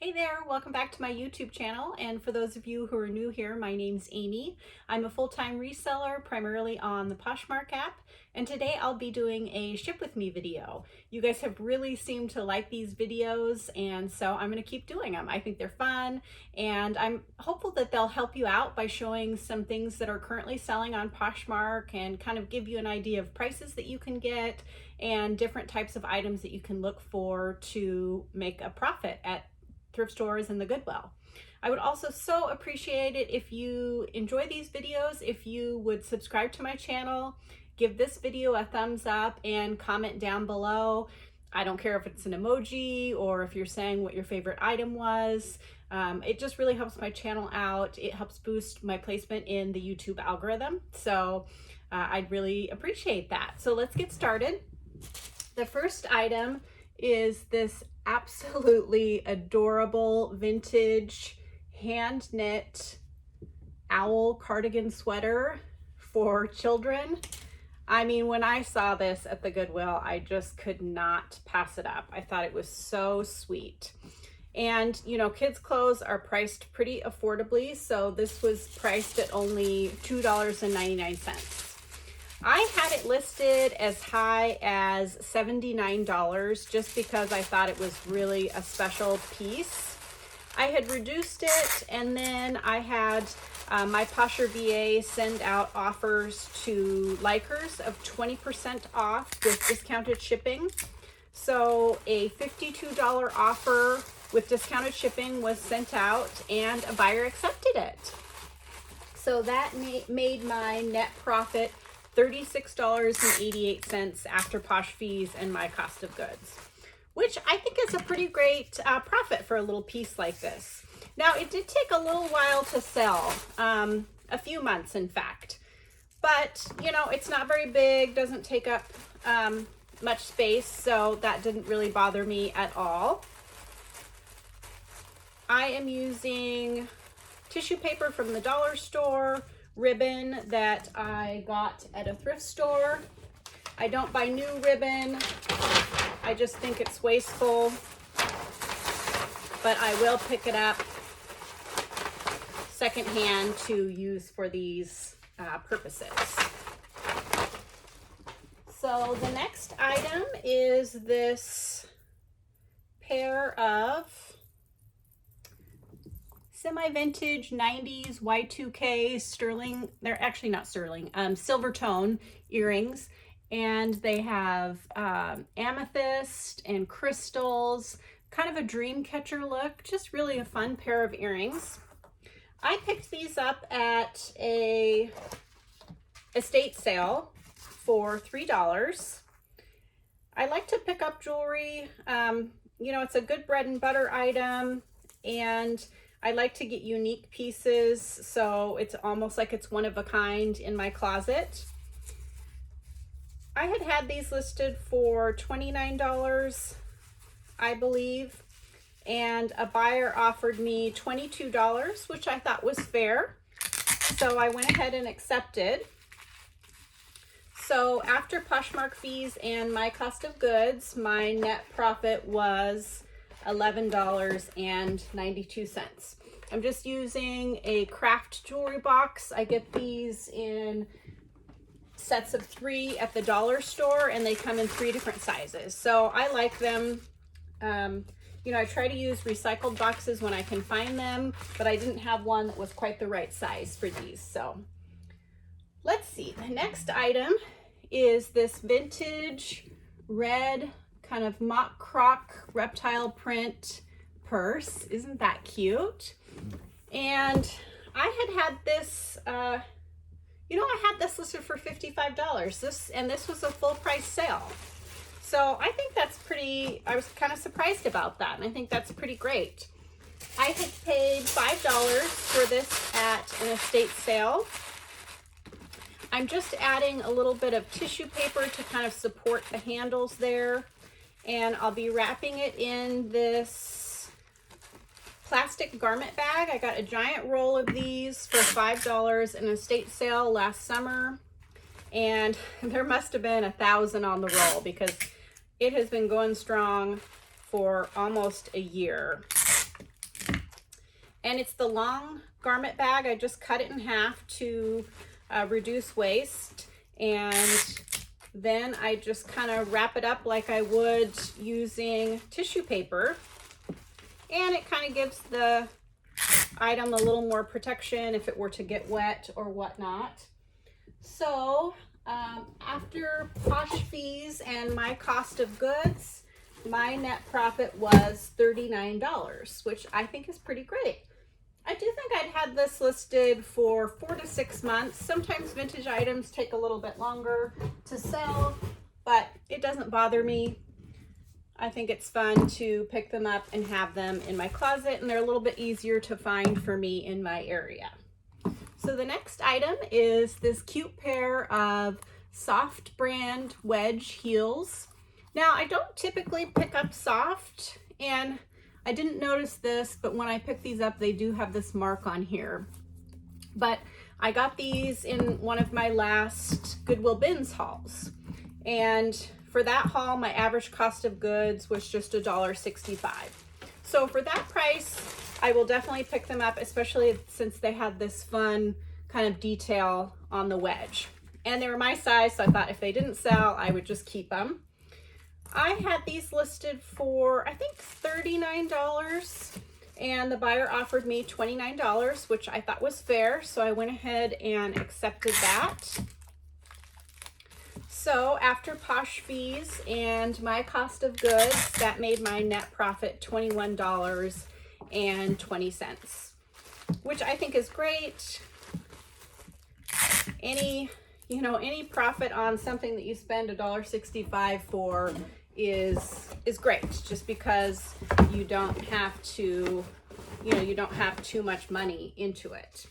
Hey there, welcome back to my YouTube channel. And for those of you who are new here, my name's Amy. I'm a full-time reseller, primarily on the Poshmark app. And today I'll be doing a ship with me video. You guys have really seemed to like these videos, and so I'm gonna keep doing them. I think they're fun, and I'm hopeful that they'll help you out by showing some things that are currently selling on Poshmark and kind of give you an idea of prices that you can get and different types of items that you can look for to make a profit at thrift stores and the Goodwill. I would also so appreciate it if you enjoy these videos, if you would subscribe to my channel, give this video a thumbs up, and comment down below. I don't care if it's an emoji or if you're saying what your favorite item was. It just really helps my channel out. It helps boost my placement in the YouTube algorithm. So I'd really appreciate that. So let's get started. The first item is this absolutely adorable vintage hand knit owl cardigan sweater for children. I mean, when I saw this at the Goodwill, I just could not pass it up. I thought it was so sweet. And you know, kids' clothes are priced pretty affordably, so this was priced at only $2.99. I had it listed as high as $79 just because I thought it was really a special piece. I had reduced it, and then I had my Posher VA send out offers to likers of 20% off with discounted shipping. So a $52 offer with discounted shipping was sent out, and a buyer accepted it. So that made my net profit $36.88 after Posh fees and my cost of goods, which I think is a pretty great profit for a little piece like this. Now, it did take a little while to sell, a few months in fact, but you know, it's not very big, doesn't take up much space, so that didn't really bother me at all. I am using tissue paper from the dollar store, ribbon that I got at a thrift store. I don't buy new ribbon. I just think it's wasteful, but I will pick it up secondhand to use for these purposes. So the next item is this pair of semi-vintage 90s Y2K sterling, they're actually not sterling, silver tone earrings, and they have amethyst and crystals, kind of a dream catcher look, just really a fun pair of earrings. I picked these up at a estate sale for $3. I like to pick up jewelry, you know, it's a good bread and butter item, and I like to get unique pieces, so it's almost like it's one of a kind in my closet. I had these listed for $29, I believe, and a buyer offered me $22, which I thought was fair, so I went ahead and accepted. So after Poshmark fees and my cost of goods, my net profit was $11.92. I'm just using a craft jewelry box. I get these in sets of 3 at the dollar store, and they come in 3 different sizes. So I like them. You know, I try to use recycled boxes when I can find them, but I didn't have one that was quite the right size for these. So let's see. The next item is this vintage red kind of mock croc reptile print purse. Isn't that cute? And I had this, you know, I had this listed for $55. This was a full price sale. So I think that's pretty, I was kind of surprised about that, and I think that's pretty great. I had paid $5 for this at an estate sale. I'm just adding a little bit of tissue paper to kind of support the handles there. And I'll be wrapping it in this plastic garment bag. I got a giant roll of these for $5 in an estate sale last summer. And there must have been 1,000 on the roll because it has been going strong for almost a year. And it's the long garment bag. I just cut it in half to reduce waste. And then I just kind of wrap it up like I would using tissue paper. And it kind of gives the item a little more protection if it were to get wet or whatnot. So after Posh fees and my cost of goods, my net profit was $39, which I think is pretty great. I do think I'd had this listed for 4 to 6 months. Sometimes vintage items take a little bit longer to sell, but it doesn't bother me. I think it's fun to pick them up and have them in my closet, and they're a little bit easier to find for me in my area. So the next item is this cute pair of Soft brand wedge heels. Now, I don't typically pick up Soft, and I didn't notice this, but when I pick these up, they do have this mark on here. But I got these in one of my last Goodwill Bins hauls. And for that haul, my average cost of goods was just $1.65. So for that price, I will definitely pick them up, especially since they had this fun kind of detail on the wedge. And they were my size, so I thought if they didn't sell, I would just keep them. I had these listed for, I think, $39, and the buyer offered me $29, which I thought was fair, so I went ahead and accepted that. So after Posh fees and my cost of goods, that made my net profit $21.20, which I think is great. Any profit on something that you spend $1.65 for is great, just because you don't have to, you don't have too much money into it.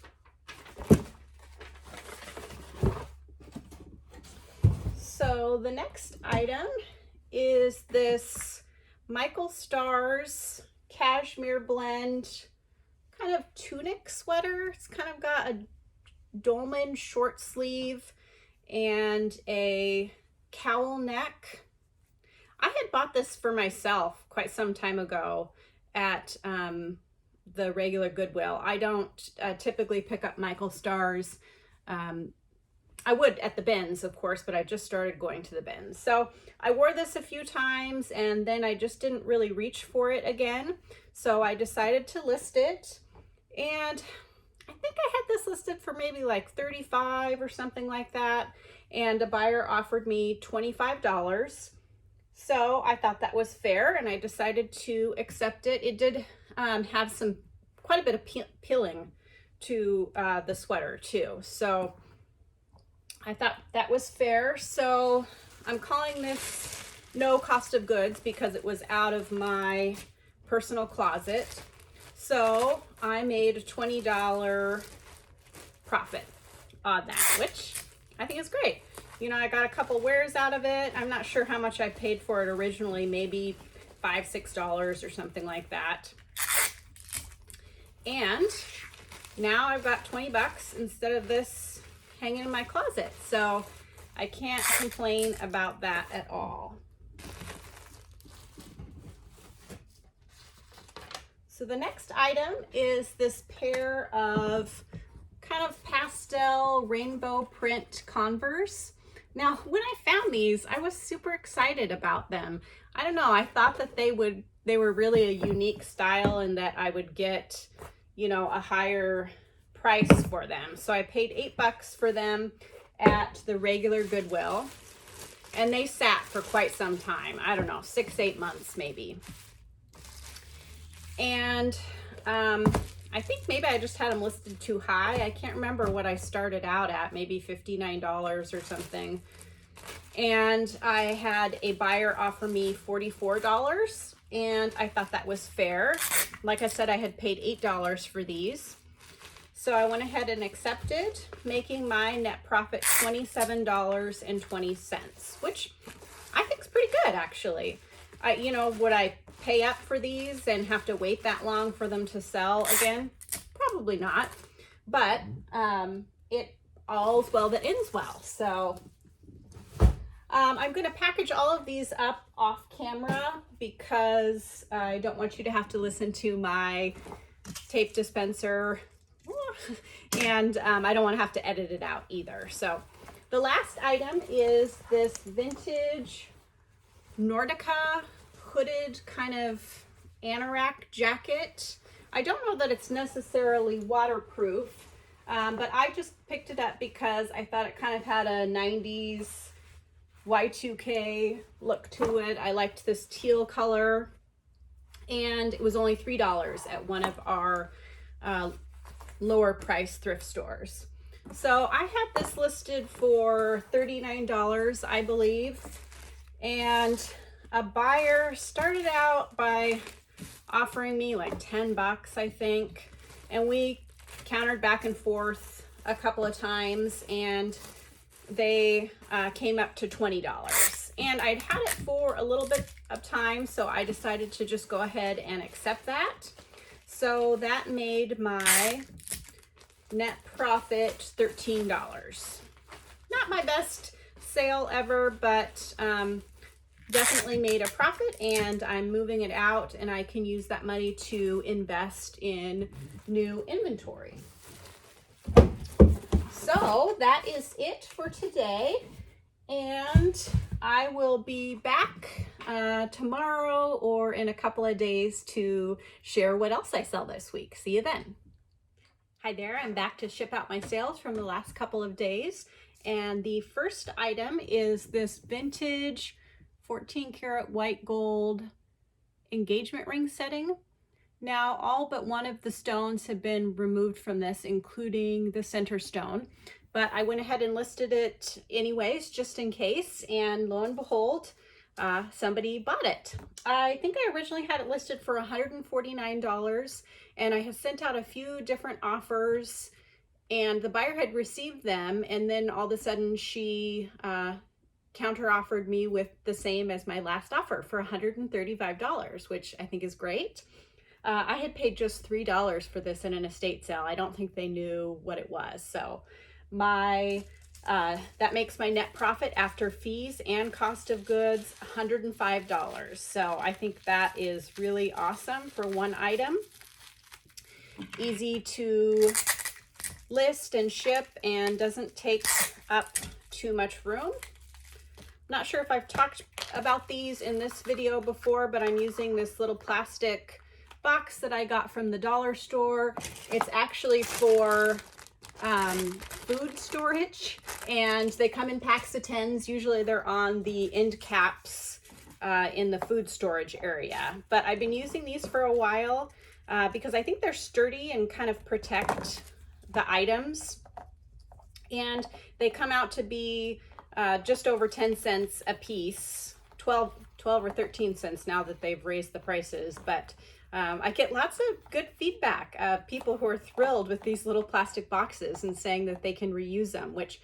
So the next item is this Michael Stars cashmere blend kind of tunic sweater. It's kind of got a dolman short sleeve and a cowl neck. I had bought this for myself quite some time ago at the regular Goodwill. I don't typically pick up Michael Stars. I would at the bins, of course, but I just started going to the bins. So I wore this a few times, and then I just didn't really reach for it again. So I decided to list it, and I think I had this listed for maybe like $35 or something like that, and a buyer offered me $25. So I thought that was fair, and I decided to accept it. It did have quite a bit of peeling to the sweater too. So I thought that was fair. So I'm calling this no cost of goods because it was out of my personal closet. So I made a $20 profit on that, which I think is great. I got a couple wears out of it. I'm not sure how much I paid for it originally, maybe $5, $6 or something like that. And now I've got 20 bucks instead of this hanging in my closet. So I can't complain about that at all. So the next item is this pair of kind of pastel rainbow print Converse. Now, when I found these, I was super excited about them. I don't know, I thought that they were really a unique style and that I would get, a higher price for them. So I paid $8 for them at the regular Goodwill, and they sat for quite some time. I don't know, 6-8 months maybe. And I think maybe I just had them listed too high. I can't remember what I started out at, maybe $59 or something. And I had a buyer offer me $44, and I thought that was fair. Like I said, I had paid $8 for these. So I went ahead and accepted, making my net profit $27.20, which I think is pretty good, actually. Would I pay up for these and have to wait that long for them to sell again? Probably not. But it all's well that ends well. So I'm going to package all of these up off camera because I don't want you to have to listen to my tape dispenser, and I don't want to have to edit it out either. So the last item is this vintage Nordica hooded kind of anorak jacket. I don't know that it's necessarily waterproof, but I just picked it up because I thought it kind of had a 90s Y2K look to it. I liked this teal color, and it was only $3 at one of our lower price thrift stores. So I had this listed for $39, I believe, and a buyer started out by offering me like 10 bucks, I think, and we countered back and forth a couple of times, and they came up to $20. And I'd had it for a little bit of time, so I decided to just go ahead and accept that. So that made my net profit $13. Not my best sale ever, but definitely made a profit, and I'm moving it out, and I can use that money to invest in new inventory. So that is it for today, and I will be back tomorrow or in a couple of days to share what else I sell this week. See you then. Hi there, I'm back to ship out my sales from the last couple of days, and the first item is this vintage 14 karat white gold engagement ring setting. Now, all but one of the stones have been removed from this, including the center stone, but I went ahead and listed it anyways, just in case, and lo and behold, somebody bought it. I think I originally had it listed for $149, and I have sent out a few different offers, and the buyer had received them, and then all of a sudden she counter offered me with the same as my last offer for $135, which I think is great. I had paid just $3 for this in an estate sale. I don't think they knew what it was. So that makes my net profit after fees and cost of goods $105. So I think that is really awesome for one item. Easy to list and ship and doesn't take up too much room. Not sure if I've talked about these in this video before, but I'm using this little plastic box that I got from the dollar store. It's actually for food storage, and they come in packs of 10s. Usually they're on the end caps in the food storage area. But I've been using these for a while because I think they're sturdy and kind of protect the items. And they come out to be just over 10 cents a piece, 12 or 13 cents now that they've raised the prices. But I get lots of good feedback of people who are thrilled with these little plastic boxes and saying that they can reuse them, which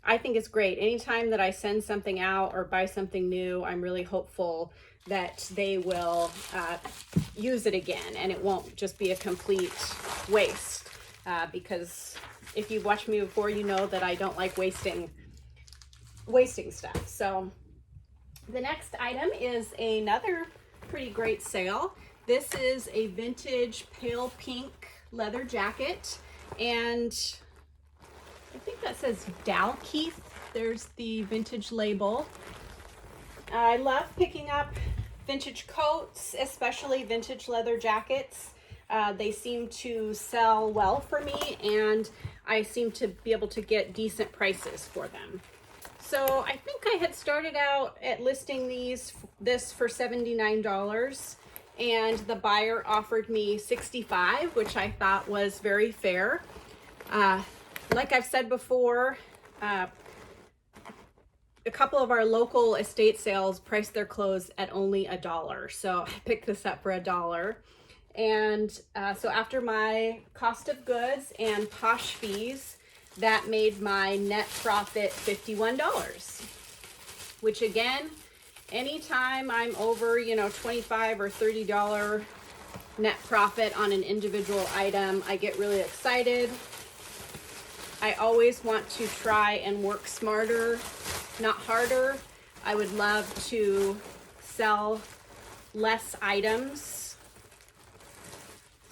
I think is great. Anytime that I send something out or buy something new, I'm really hopeful that they will use it again and it won't just be a complete waste. Because if you've watched me before, you know that I don't like wasting stuff. So the next item is another pretty great sale. This is a vintage pale pink leather jacket, and I think that says Dalkeith. There's the vintage label. I love picking up vintage coats, especially vintage leather jackets. They seem to sell well for me, and I seem to be able to get decent prices for them. So I think I had started out at listing this for $79, and the buyer offered me $65, which I thought was very fair. Like I've said before, a couple of our local estate sales price their clothes at only $1. So I picked this up for $1. And so after my cost of goods and Posh fees, that made my net profit $51, which again, anytime I'm over, $25 or $30 net profit on an individual item, I get really excited. I always want to try and work smarter, not harder. I would love to sell less items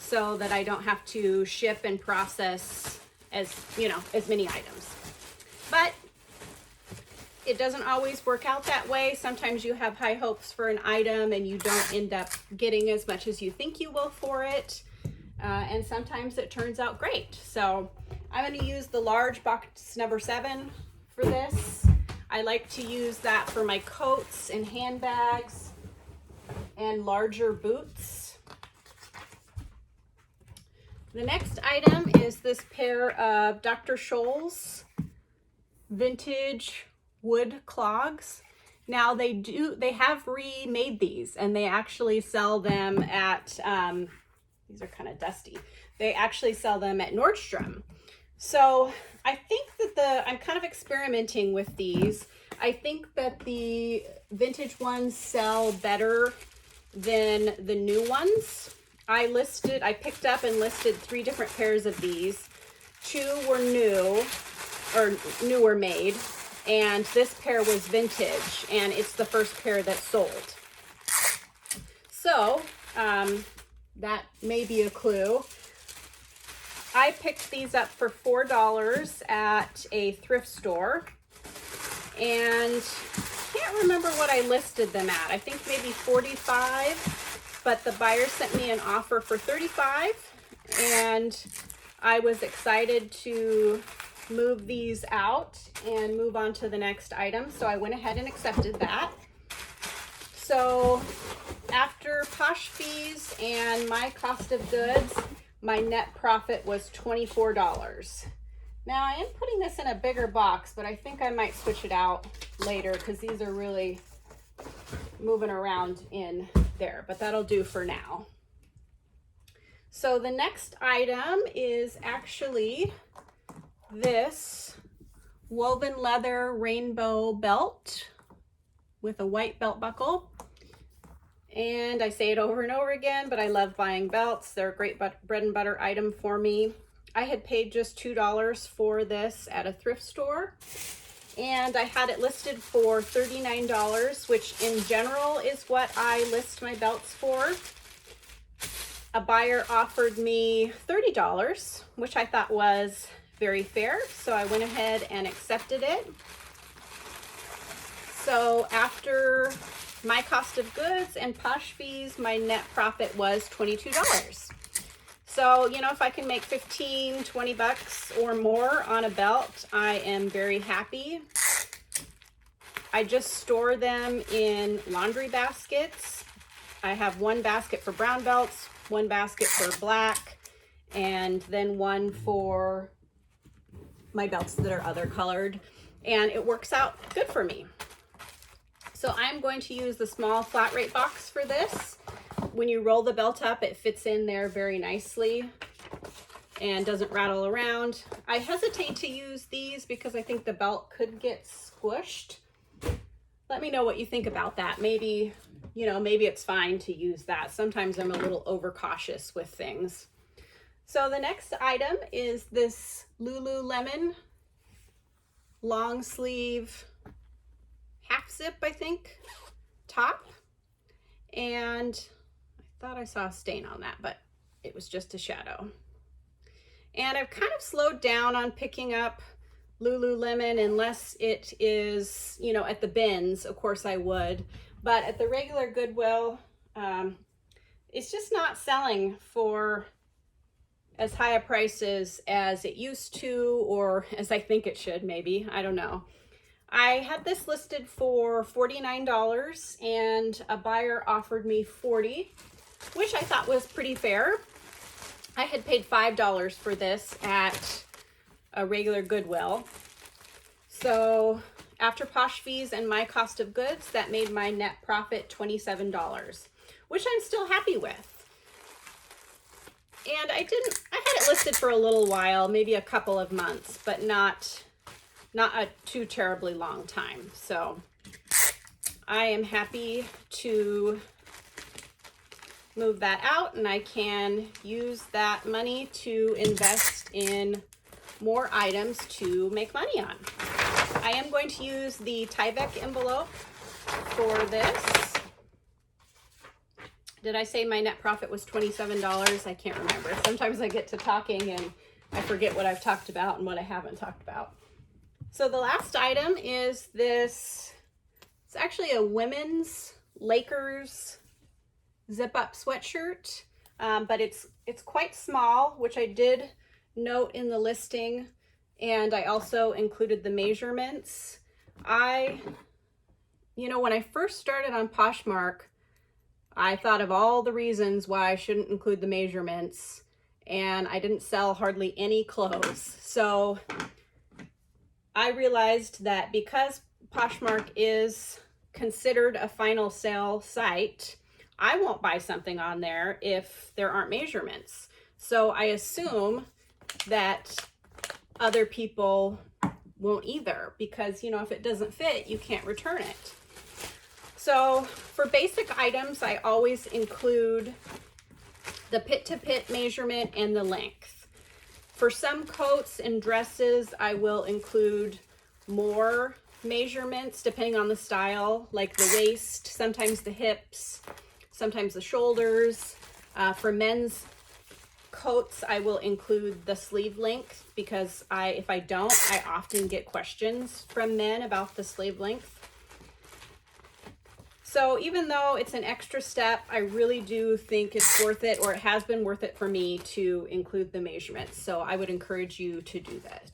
so that I don't have to ship and process as many items. But it doesn't always work out that way. Sometimes you have high hopes for an item and you don't end up getting as much as you think you will for it. And sometimes it turns out great. So I'm going to use the large box number 7 for this. I like to use that for my coats and handbags and larger boots. The next item is this pair of Dr. Scholl's vintage wood clogs. Now they have remade these, and they actually sell them at, these are kind of dusty. They actually sell them at Nordstrom. So I think that I'm kind of experimenting with these. I think that the vintage ones sell better than the new ones. I picked up and listed 3 different pairs of these. 2 were new, or newer made, and this pair was vintage, and it's the first pair that sold. So that may be a clue. I picked these up for $4 at a thrift store, and I can't remember what I listed them at. I think maybe 45, but the buyer sent me an offer for 35, and I was excited to move these out and move on to the next item. So I went ahead and accepted that. So after Posh fees and my cost of goods, my net profit was $24. Now I am putting this in a bigger box, but I think I might switch it out later because these are really moving around in there, but that'll do for now. So the next item is actually this woven leather rainbow belt with a white belt buckle. And I say it over and over again, but I love buying belts. They're a great bread and butter item for me. I had paid just $2 for this at a thrift store, and I had it listed for $39, which in general is what I list my belts for. A buyer offered me $30, which I thought was very fair, so I went ahead and accepted it. So after my cost of goods and Posh fees, my net profit was $22. So, if I can make 15, 20 bucks or more on a belt, I am very happy. I just store them in laundry baskets. I have one basket for brown belts, one basket for black, and then one for my belts that are other colored, and it works out good for me. So I'm going to use the small flat rate box for this. When you roll the belt up, it fits in there very nicely and doesn't rattle around. I hesitate to use these because I think the belt could get squished. Let me know what you think about that. Maybe, maybe it's fine to use that. Sometimes I'm a little overcautious with things. So the next item is this Lululemon long sleeve half zip, I think, top. And I thought I saw a stain on that, but it was just a shadow. And I've kind of slowed down on picking up Lululemon unless it is, at the bins. Of course I would, but at the regular Goodwill, it's just not selling for as high a prices as it used to, or as I think it should, maybe. I don't know. I had this listed for $49 and a buyer offered me $40, which I thought was pretty fair. I had paid $5 for this at a regular Goodwill. So after Posh fees and my cost of goods, that made my net profit $27, which I'm still happy with. And I had it listed for a little while, maybe a couple of months, but not a too terribly long time. So I am happy to move that out, and I can use that money to invest in more items to make money on. I am going to use the Tyvek envelope for this. Did I say my net profit was $27? I can't remember. Sometimes I get to talking and I forget what I've talked about and what I haven't talked about. So the last item is this. It's actually a women's Lakers zip-up sweatshirt, but it's quite small, which I did note in the listing, and I also included the measurements. You know, when I first started on Poshmark, I thought of all the reasons why I shouldn't include the measurements, and I didn't sell hardly any clothes. So I realized that because Poshmark is considered a final sale site, I won't buy something on there if there aren't measurements. So I assume that other people won't either, because, you know, if it doesn't fit, you can't return it. So for basic items, I always include the pit-to-pit measurement and the length. For some coats and dresses, I will include more measurements depending on the style, like the waist, sometimes the hips, sometimes the shoulders. For men's coats, I will include the sleeve length, because if I don't, I often get questions from men about the sleeve length. So even though it's an extra step, I really do think it's worth it, or it has been worth it for me to include the measurements. So I would encourage you to do that.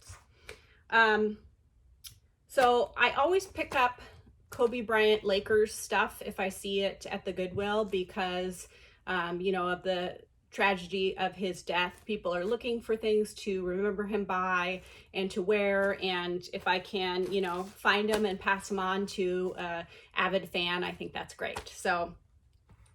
So I always pick up Kobe Bryant Lakers stuff if I see it at the Goodwill, because, you know, of the tragedy of his death, people are looking for things to remember him by and to wear. And if I can, you know, find them and pass them on to a avid fan, I think that's great. So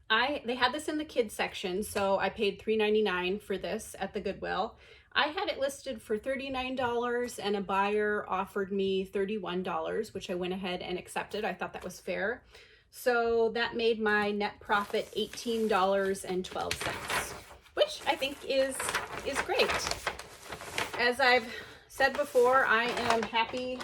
they had this in the kids section, so I paid $3.99 for this at the Goodwill. I had it listed for $39 and a buyer offered me $31, which I went ahead and accepted. I thought that was fair. So that made my net profit $18.12, which I think is great. As I've said before, I am happy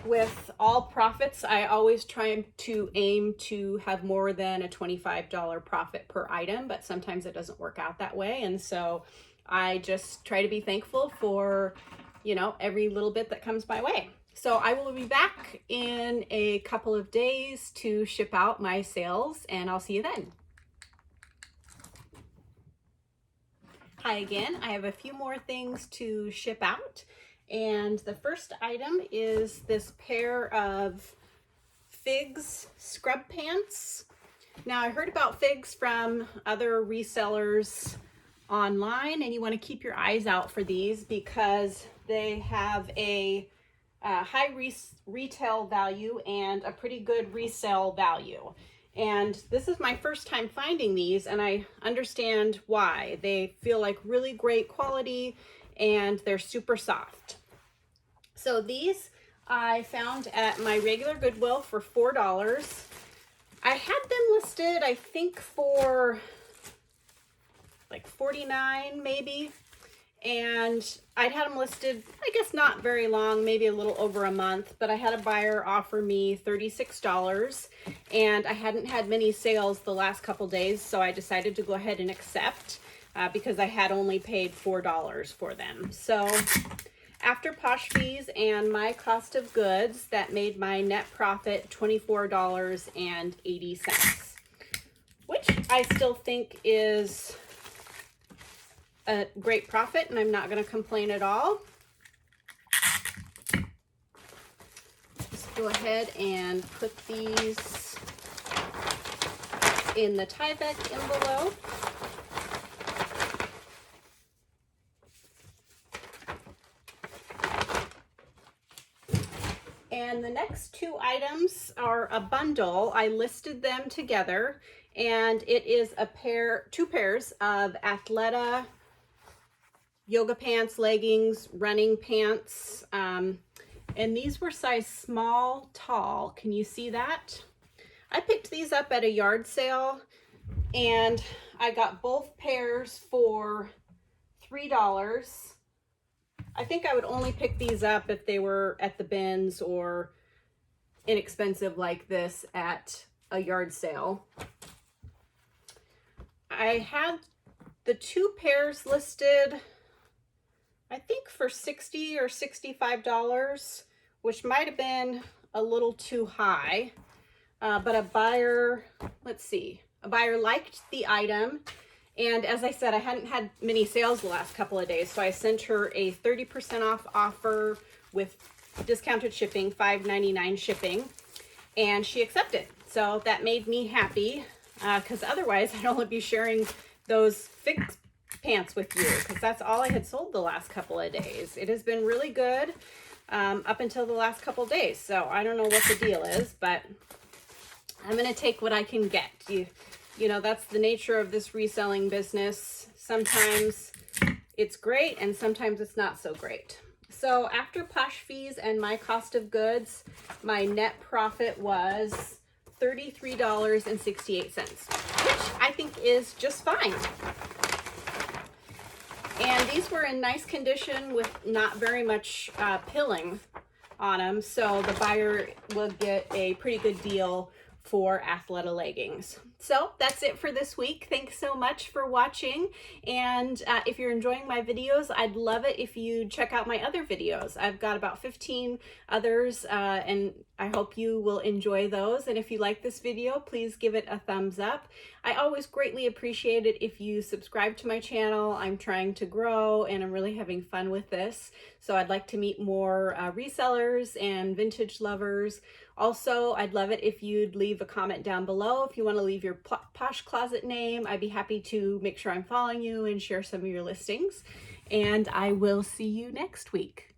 with all profits. I always try to aim to have more than a $25 profit per item, but sometimes it doesn't work out that way. And so I just try to be thankful for, you know, every little bit that comes my way. So I will be back in a couple of days to ship out my sales, and I'll see you then. Hi again. I have a few more things to ship out. And the first item is this pair of Figs scrub pants. Now, I heard about Figs from other resellers online, and you want to keep your eyes out for these because they have a high retail value and a pretty good resale value. And this is my first time finding these, and I understand why. They feel like really great quality and they're super soft. So these I found at my regular Goodwill for $4. I had them listed, I think, for like $49 maybe. And I'd had them listed, I guess not very long, maybe a little over a month, but I had a buyer offer me $36, and I hadn't had many sales the last couple days, so I decided to go ahead and accept because I had only paid $4 for them. So after Posh fees and my cost of goods, that made my net profit $24.80, which I still think is a great profit, and I'm not going to complain at all. Just go ahead and put these in the Tyvek envelope. And the next two items are a bundle. I listed them together, and it is two pairs of Athleta yoga pants, leggings, running pants, and these were size small, tall. Can you see that? I picked these up at a yard sale, and I got both pairs for $3. I think I would only pick these up if they were at the bins or inexpensive like this at a yard sale. I had the 2 pairs listed, I think for $60 or $65, which might have been a little too high. But a buyer, let's see, a buyer liked the item. And as I said, I hadn't had many sales the last couple of days, so I sent her a 30% off offer with discounted shipping, $5.99 shipping, and she accepted. So that made me happy, because otherwise I'd only be sharing those fixed pants with you, because that's all I had sold the last couple of days. It has been really good up until the last couple of days, so I don't know what the deal is, but I'm going to take what I can get. You know, that's the nature of this reselling business. Sometimes it's great and sometimes it's not so great. So after Posh fees and my cost of goods, my net profit was $33.68, which I think is just fine. And these were in nice condition with not very much pilling on them, so the buyer will get a pretty good deal for Athleta leggings. So that's it for this week. Thanks so much for watching. And if you're enjoying my videos, I'd love it if you check out my other videos. I've got about 15 others, and I hope you will enjoy those. And if you like this video, please give it a thumbs up. I always greatly appreciate it if you subscribe to my channel. I'm trying to grow and I'm really having fun with this. So I'd like to meet more resellers and vintage lovers. Also, I'd love it if you'd leave a comment down below. If you want to leave your Posh Closet name, I'd be happy to make sure I'm following you and share some of your listings. And I will see you next week.